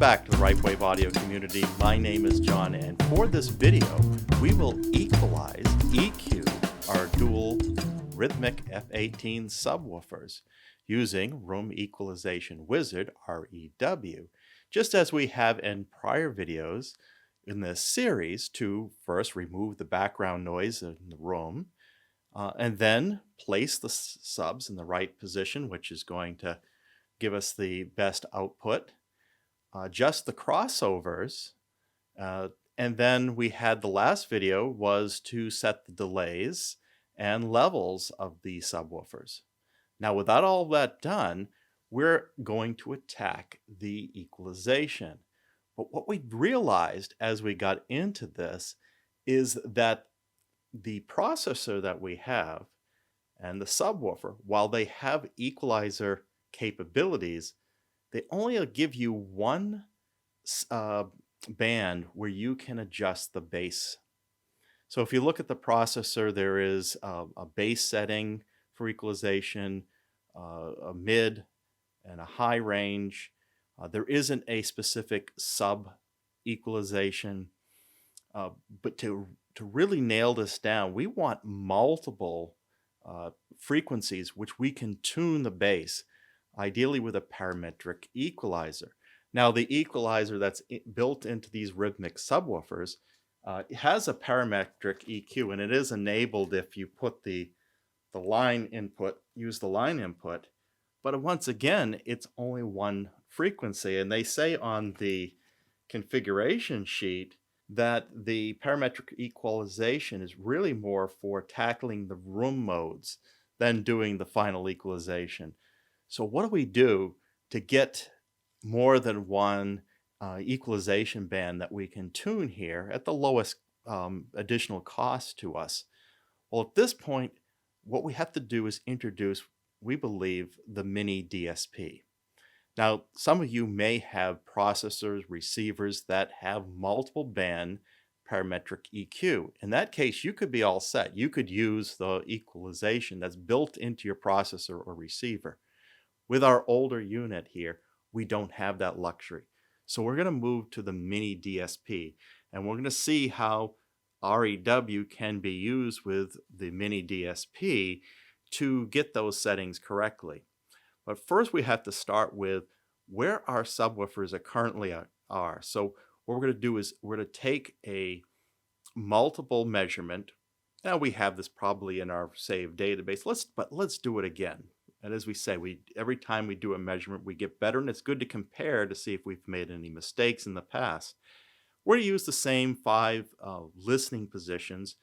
back to the Right Wave Audio community. My name is John, and for this video, we will equalize, EQ, our dual Rythmik F18 subwoofers using Room Equalization Wizard, REW, just as we have in prior videos in this series to first remove the background noise in the room, and then place the subs in the right position, which is going to give us the best output. Adjust the crossovers, and then we had the last video was to set the delays and levels of the subwoofers. Now, without all that done, we're going to attack the equalization. But what we realized as we got into this is that the processor that we have and the subwoofer, while they have equalizer capabilities, they only give you one band where you can adjust the bass. So if you look at the processor, there is a bass setting for equalization, a mid and a high range. There isn't a specific sub equalization, but to really nail this down, we want multiple frequencies which we can tune the bass, ideally with a parametric equalizer. Now, the equalizer that's built into these Rythmik subwoofers has a parametric EQ, and it is enabled if you put the line input, use the line input. But once again, it's only one frequency, and they say on the configuration sheet that the parametric equalization is really more for tackling the room modes than doing the final equalization. So what do we do to get more than one equalization band that we can tune here at the lowest additional cost to us? Well, at this point, what we have to do is introduce, we believe, the MiniDSP. Now, some of you may have processors, receivers that have multiple band parametric EQ. In that case, you could be all set. You could use the equalization that's built into your processor or receiver. With our older unit here, we don't have that luxury. So we're going to move to the MiniDSP, and we're going to see how REW can be used with the MiniDSP to get those settings correctly. But first we have to start with where our subwoofers currently are. So what we're going to do is we're going to take a multiple measurement. Now we have this probably in our saved database. Let's do it again. And as we say, every time we do a measurement, we get better, and it's good to compare to see if we've made any mistakes in the past. We're going to use the same 5 listening positions,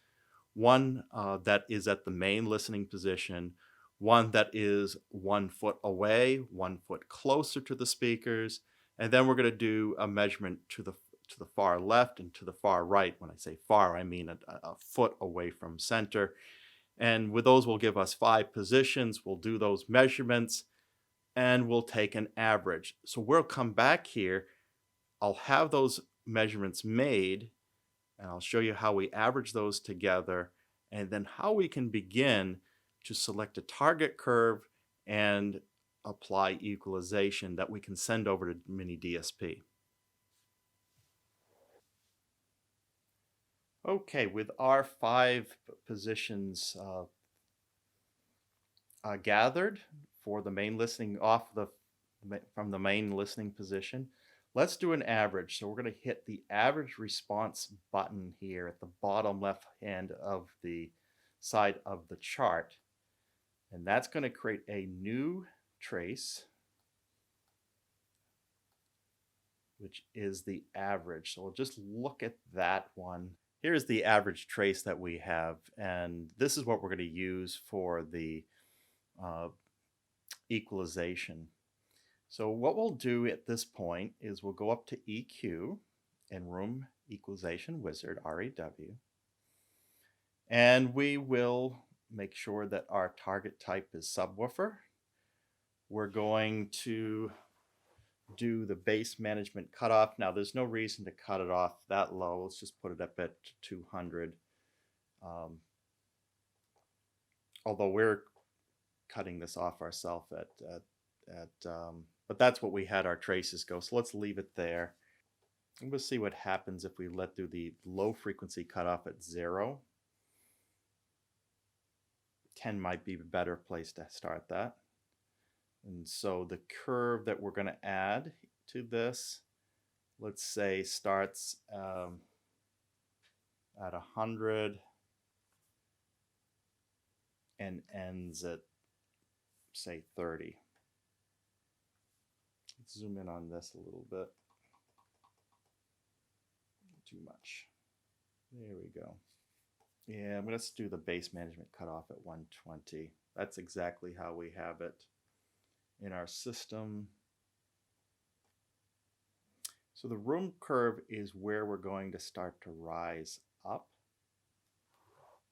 one that is at the main listening position, one that is 1 foot away, 1 foot closer to the speakers, and then we're going to do a measurement to the far left and to the far right. When I say far, I mean a foot away from center. And with those will give us 5 positions. We'll do those measurements and we'll take an average. So we'll come back here. I'll have those measurements made and I'll show you how we average those together and then how we can begin to select a target curve and apply equalization that we can send over to MiniDSP. Okay, with our 5 positions gathered for the main listening from the main listening position, let's do an average. So we're going to hit the average response button here at the bottom left hand of the side of the chart. And that's going to create a new trace, which is the average. So we'll just look at that one. Here's the average trace that we have, and this is what we're going to use for the equalization. So what we'll do at this point is we'll go up to EQ and Room Equalization Wizard, REW, and we will make sure that our target type is subwoofer. We're going to do the bass management cutoff. Now there's no reason to cut it off that low. Let's just put it up at 200. Although we're cutting this off ourselves at But that's what we had our traces go. So let's leave it there. And we'll see what happens if we let through the low frequency cutoff at 0. 10 might be a better place to start that. And so the curve that we're going to add to this, let's say, starts at 100 and ends at, say, 30. Let's zoom in on this a little bit. Too much. There we go. Yeah, let's do the base management cutoff at 120. That's exactly how we have it in our system. So the room curve is where we're going to start to rise up.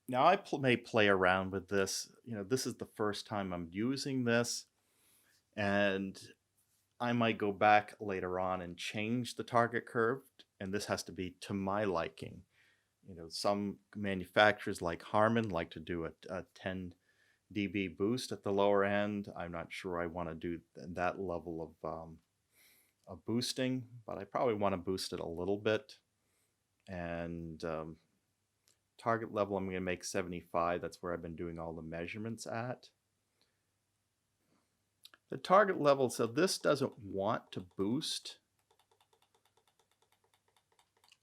Now I may play around with this. This is the first time I'm using this, and I might go back later on and change the target curve, and this has to be to my liking. Some manufacturers like Harman like to do a 10 dB boost at the lower end. I'm not sure I want to do that level of boosting, but I probably want to boost it a little bit. And target level, I'm going to make 75. That's where I've been doing all the measurements at. The target level, so this doesn't want to boost.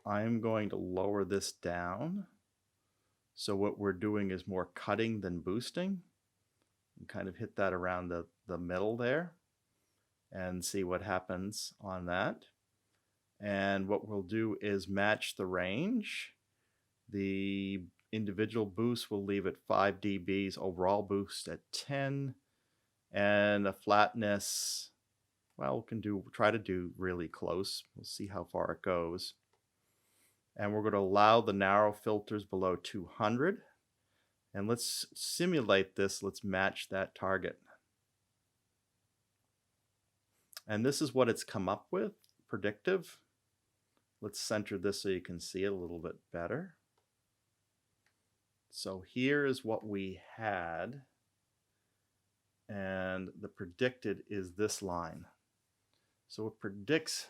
I'm going to lower this down. So what we're doing is more cutting than boosting. And kind of hit that around the middle there and see what happens on that. And what we'll do is match the range. The individual boost will leave at 5 dBs, overall boost at 10, and a flatness, well, we can try to do really close. We'll see how far it goes. And we're going to allow the narrow filters below 200. And let's simulate this. Let's match that target. And this is what it's come up with, predictive. Let's center this so you can see it a little bit better. So here is what we had. And the predicted is this line. So it predicts.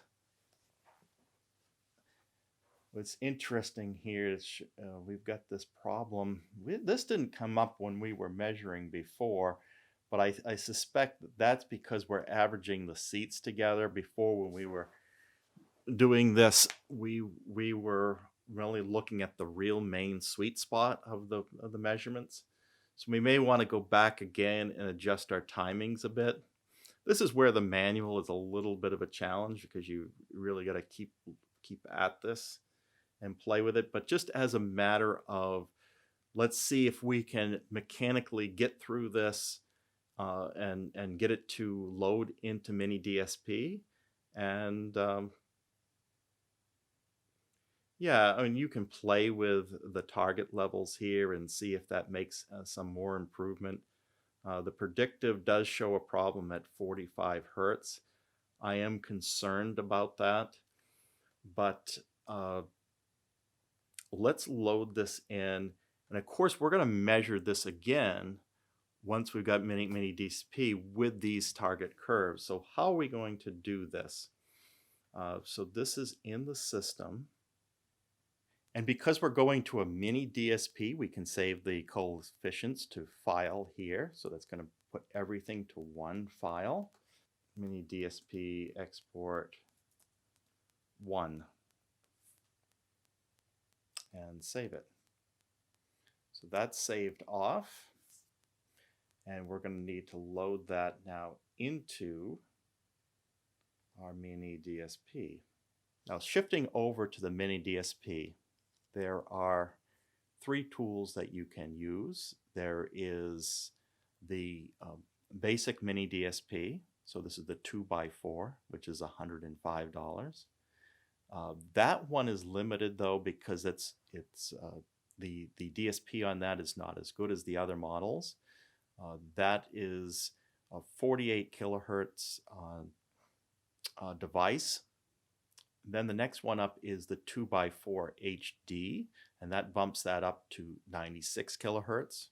What's interesting here is we've got this problem. This didn't come up when we were measuring before, but I suspect that's because we're averaging the seats together. Before, when we were doing this, we were really looking at the real main sweet spot of the measurements. So we may want to go back again and adjust our timings a bit. This is where the manual is a little bit of a challenge, because you really got to keep at this and play with it. But just as a matter of, let's see if we can mechanically get through this and get it to load into MiniDSP. And yeah, I mean, you can play with the target levels here and see if that makes some more improvement. The predictive does show a problem at 45 Hertz. I am concerned about that, but let's load this in. And of course, we're going to measure this again once we've got MiniDSP with these target curves. So how are we going to do this? So this is in the system. And because we're going to a MiniDSP, we can save the coefficients to file here. So that's going to put everything to one file. MiniDSP export 1. And save it. So that's saved off. And we're going to need to load that now into our MiniDSP. Now, shifting over to the MiniDSP, there are 3 tools that you can use. There is the basic MiniDSP. So this is the 2x4, which is $105. That one is limited though, because the DSP on that is not as good as the other models. That is a 48 kilohertz device. Then the next one up is the 2x4 HD, and that bumps that up to 96 kilohertz.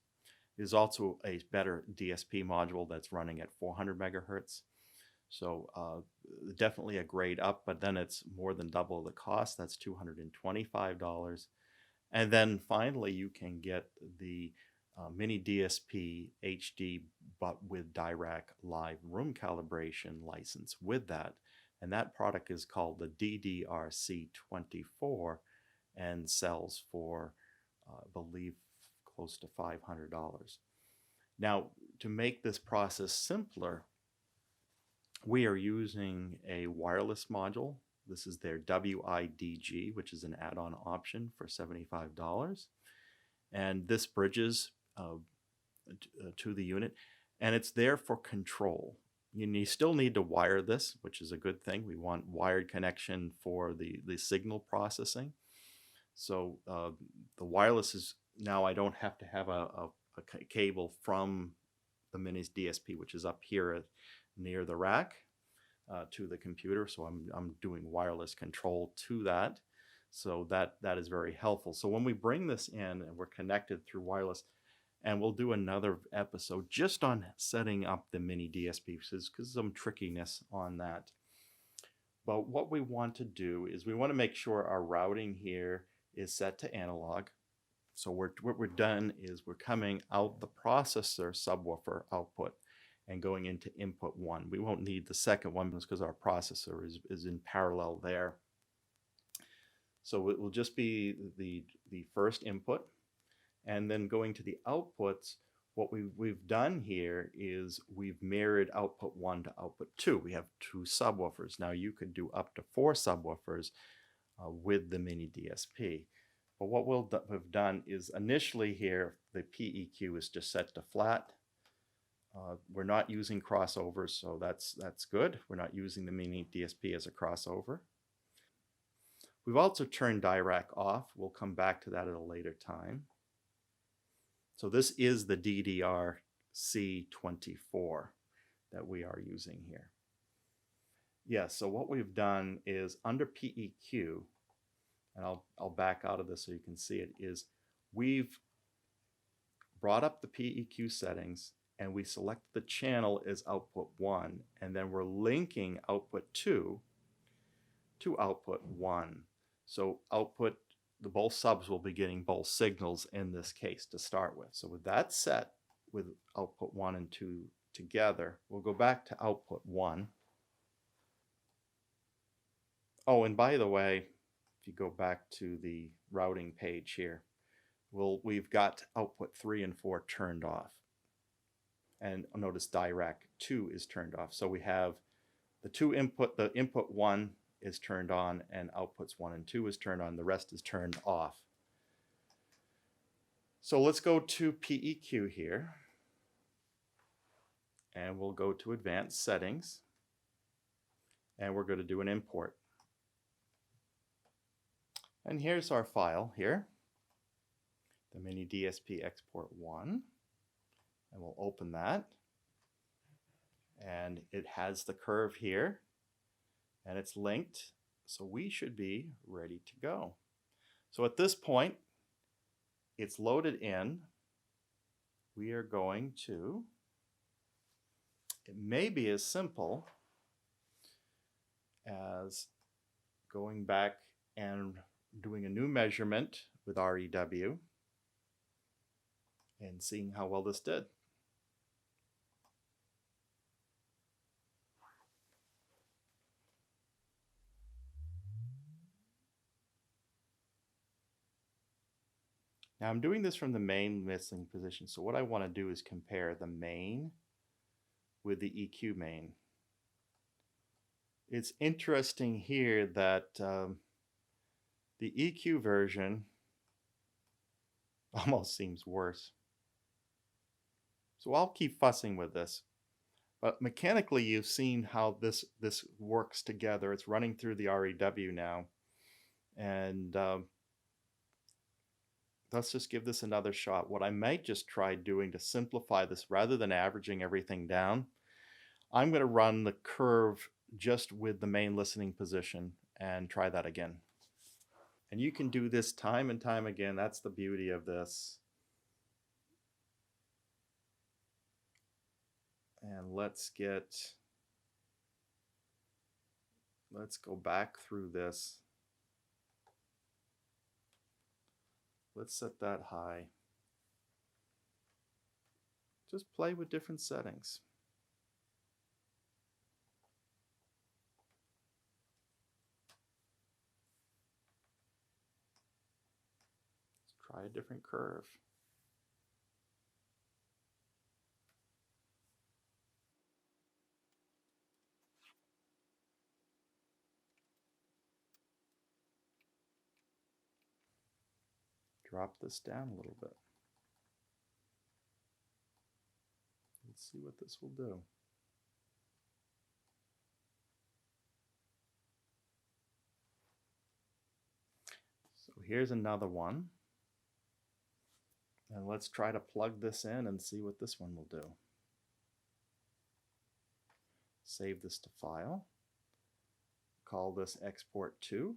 There's also a better DSP module that's running at 400 megahertz. So definitely a grade up, but then it's more than double the cost. That's $225. And then finally, you can get the MiniDSP HD, but with Dirac Live room calibration license with that. And that product is called the DDRC-24 and sells for, I believe, close to $500. Now, to make this process simpler, we are using a wireless module. This is their WIDG, which is an add-on option for $75. And this bridges to the unit, and it's there for control. You still need to wire this, which is a good thing. We want wired connection for the signal processing. So the wireless is, now I don't have to have a cable from the MiniDSP, which is up here near the rack, to the computer. So I'm doing wireless control to that. So that is very helpful. So when we bring this in and we're connected through wireless, and we'll do another episode just on setting up the MiniDSP because some trickiness on that. But what we want to do is we want to make sure our routing here is set to analog. So what we're done is we're coming out the processor subwoofer output and going into input 1. We won't need the second one because our processor is in parallel there. So it will just be the first input. And then going to the outputs, what we've done here is we've mirrored output 1 to output 2. We have 2 subwoofers. Now you could do up to 4 subwoofers with the MiniDSP. But what we've done is initially here, the PEQ is just set to flat. We're not using crossovers, so that's good. We're not using the MiniDSP as a crossover. We've also turned Dirac off. We'll come back to that at a later time. So this is the DDRC-24 that we are using here. Yeah, so what we've done is under PEQ, and I'll back out of this so you can see it, is we've brought up the PEQ settings and we select the channel as output 1, and then we're linking output 2 to output 1. So both subs will be getting both signals in this case to start with. So with that set, with output 1 and 2 together, we'll go back to output 1. Oh, and by the way, if you go back to the routing page here, we've got output 3 and 4 turned off. And notice Dirac 2 is turned off. So we have the input 1 is turned on, and outputs 1 and 2 is turned on. The rest is turned off. So let's go to PEQ here, and we'll go to Advanced Settings, and we're going to do an import. And here's our file here, the MiniDSP export 1, and we'll open that, and it has the curve here, and it's linked, so we should be ready to go. So at this point, it's loaded in. We are going to, it may be as simple as going back and doing a new measurement with REW and seeing how well this did. Now I'm doing this from the main listening position, so what I want to do is compare the main with the EQ main. It's interesting here that the EQ version almost seems worse. So I'll keep fussing with this. But mechanically, you've seen how this works together. It's running through the REW now. And let's just give this another shot. What I might just try doing to simplify this, rather than averaging everything down, I'm going to run the curve just with the main listening position and try that again. And you can do this time and time again. That's the beauty of this. And let's get Let's go back through this. Let's set that high. Just play with different settings. Let's try a different curve. Drop this down a little bit. Let's see what this will do. So here's another one. And let's try to plug this in and see what this one will do. Save this to file. Call this export to.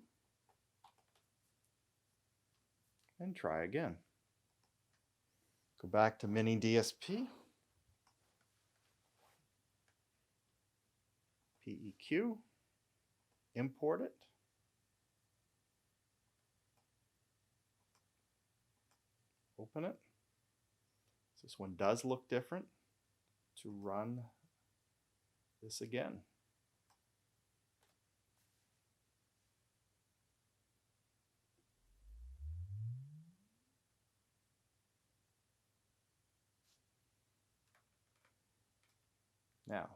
And try again. Go back to MiniDSP. PEQ. Import it. Open it. This one does look different. To run this again. Now,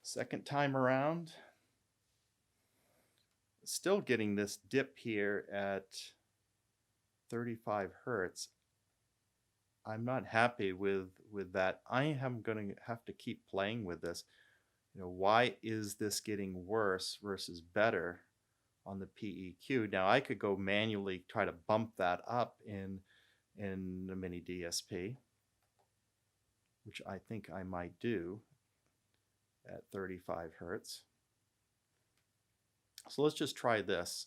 second time around, still getting this dip here at 35 Hertz. I'm not happy with that. I am going to have to keep playing with this. You know, why is this getting worse versus better on the PEQ? Now I could go manually try to bump that up in the MiniDSP, which I think I might do at 35 Hertz. So let's just try this.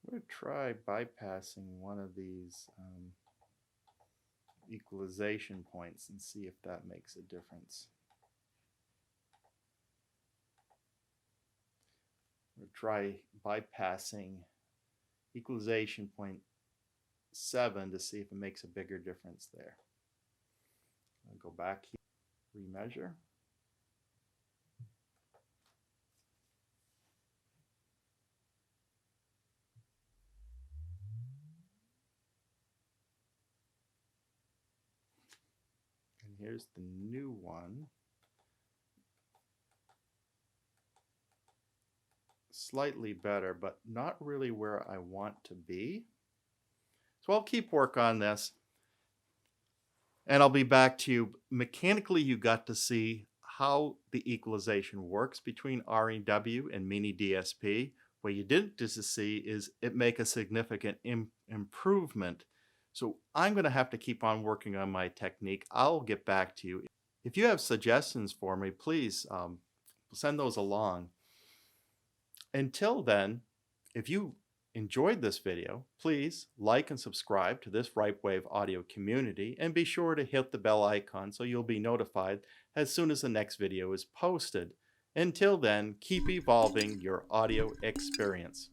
I'm going to try bypassing one of these equalization points and see if that makes a difference. We'll try bypassing equalization point 7 to see if it makes a bigger difference there. I'll go back here, remeasure. And here's the new one. Slightly better, but not really where I want to be. So I'll keep work on this. And I'll be back to you. Mechanically, you got to see how the equalization works between REW and MiniDSP. What you didn't just see is it make a significant improvement. So I'm going to have to keep on working on my technique. I'll get back to you. If you have suggestions for me, please send those along. Until then, if you enjoyed this video, please like and subscribe to this RightWave audio community and be sure to hit the bell icon so you'll be notified as soon as the next video is posted. Until then, keep evolving your audio experience.